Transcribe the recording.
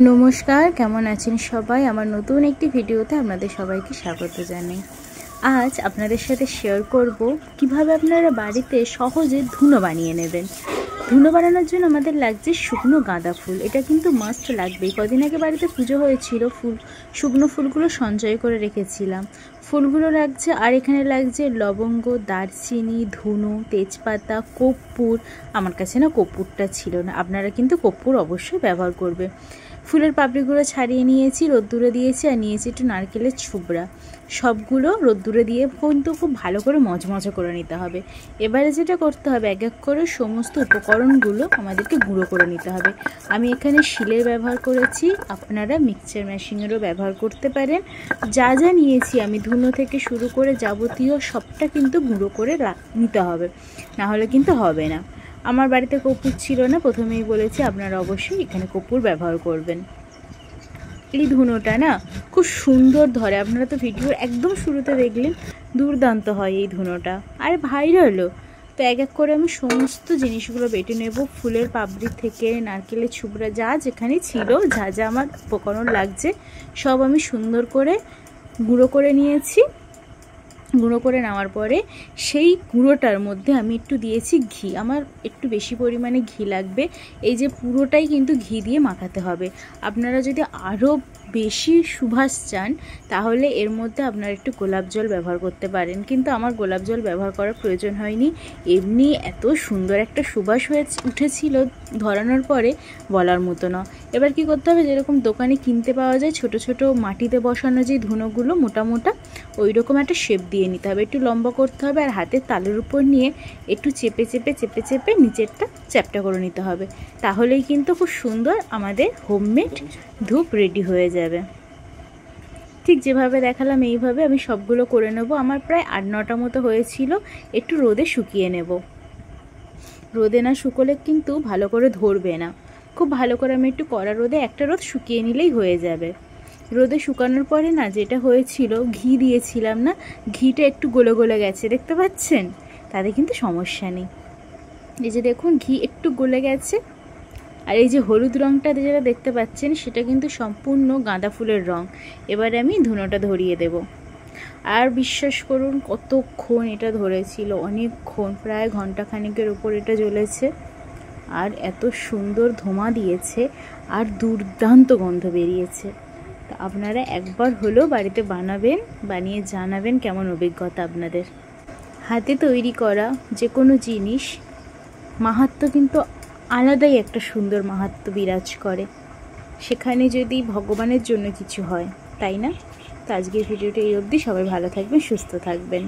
नमस्कार केमन आছেন সবাই আমার নতুন একটি ভিডিওতে আপনাদের সবাইকে স্বাগত জানাই। আজ আপনাদের সাথে শেয়ার করব কিভাবে আপনারা বাড়িতে সহজে ধুনো বানিয়ে নেবেন। ধুনো বানানোর জন্য আমাদের লাগছে শুকনো গাঁদা ফুল। এটা কিন্তু মাস্ট লাগবেই। কদিন আগে বাড়িতে পুজো হয়েছিল, শুকনো ফুলগুলো সঞ্চয় করে রেখেছিলাম। ফুলগুলো লাগছে, আর এখানে লাগছে লবঙ্গ, দারচিনি, ধুনো, তেজপাতা, কর্পূর। আমার কাছে না কর্পূরটা ছিল না, আপনারা কিন্তু কর্পূর অবশ্যই ব্যবহার করবে। ফুলের পাপড়িগুলো ছাড়িয়ে নিয়েছি, রোদ্দুরে দিয়েছি, আর নিয়েছি একটু নারকেলের ছুবড়া। সবগুলো রোদ্দুরে দিয়ে কিন্তু খুব ভালো করে মচমচে করে নিতে হবে। এবারে যেটা করতে হবে, এক এক করে সমস্ত উপকরণগুলো আমাদেরকে গুঁড়ো করে নিতে হবে। আমি এখানে শিলের ব্যবহার করেছি, আপনারা মিক্সচার মেশিনেরও ব্যবহার করতে পারেন। যা যা নিয়েছি আমি, ধুনো থেকে শুরু করে যাবতীয় সবটা কিন্তু গুঁড়ো করে নিতে হবে, না হলে কিন্তু হবে না। আমার বাড়িতে কর্পূর ছিল না, প্রথমেই বলেছি, আপনারা অবশ্যই এখানে কর্পূর ব্যবহার করবেন। এই ধুনোটা না খুব সুন্দর ধরে, আপনারা তো ভিডিওর একদম শুরুতে দেখলেন, দুর্দান্ত হয় এই ধুনোটা, আর ভাইরালও। তো এক এক করে আমি সমস্ত জিনিসগুলো বেটে নেব। ফুলের পাপড়ি থেকে নারকেলের ছুবড়া, যা যেখানে ছিল, যা যা আমার উপকরণ লাগছে সব আমি সুন্দর করে গুঁড়ো করে নিয়েছি। গুঁড়ো করে নেওয়ার পরে সেই গুঁড়োটার মধ্যে আমি একটু দিয়েছি ঘি। আমার একটু বেশি পরিমাণে ঘি লাগবে। এই যে পুরোটাই কিন্তু ঘি দিয়ে মাখাতে হবে। আপনারা যদি আরও বেশি সুবাস চান তাহলে এর মধ্যে আপনারা একটু গোলাপ জল ব্যবহার করতে পারেন, কিন্তু আমার গোলাপ জল ব্যবহার করার প্রয়োজন হয়নি। এমনি এত সুন্দর একটা সুবাস উঠেছিল ধরানোর পরে বলার মতো না। এবার কি করতে হবে, যেরকম দোকানে কিনতে পাওয়া যায় ছোট ছোট মাটিতে বসানো যে ধুনোগুলো মোটা মোটা, ওই রকম একটা শেপ দিয়ে নিতে হবে। একটু লম্বা করতে হবে, আর হাতের তালুর উপর নিয়ে একটু চেপে চেপে চেপে চেপে নিচেরটা চ্যাপটা করে নিতে হবে। তাহলেই কিন্তু খুব সুন্দর আমাদের হোমমেড ধূপ রেডি হয়ে যাবে। ঠিক যেভাবে দেখালাম এইভাবে আমি সবগুলো করে নেব। আমার প্রায় 8-9টা মতো হয়েছিল। একটু রোদে শুকিয়ে নেব। রোদে না শুকোলে কিন্তু ভালো করে ধরবে না। খুব ভালো করে আমি একটু কড়া রোদে, একটা রোদ শুকিয়ে নিলেই হয়ে যাবে। রোদে শুকানোর পরে না যেটা হয়েছিল, ঘি দিয়েছিলাম না, ঘিটা একটু গলে গলে গেছে, দেখতে পাচ্ছেন? তাতে কিন্তু সমস্যা নেই। এই যে দেখুন, ঘি একটু গলে গেছে। আর এই যে হলুদ রঙটা যেটা দেখতে পাচ্ছেন, সেটা কিন্তু সম্পূর্ণ গাঁদা ফুলের রঙ। এবারে আমি ধুনোটা ধরিয়ে দেব। আর বিশ্বাস করুন, কতক্ষণ এটা ধরেছিল, অনেকক্ষণ, প্রায় ঘন্টাখানেকের উপর এটা জ্বলেছে। আর এত সুন্দর ধোঁয়া দিয়েছে, আর দুর্দান্ত গন্ধ বেরিয়েছে। তা আপনারা একবার হলেও বাড়িতে বানাবেন, বানিয়ে জানাবেন কেমন অভিজ্ঞতা আপনাদের। হাতে তৈরি করা যে কোনো জিনিস মাহাত্ম্য কিন্তু আলাদাই একটা সুন্দর মাহাত্ম্য বিরাজ করে, সেখানে যদি ভগবানের জন্য কিছু হয়, তাই না? তো আজকের ভিডিওটা এই অবধি। সবাই ভালো থাকবেন, সুস্থ থাকবেন।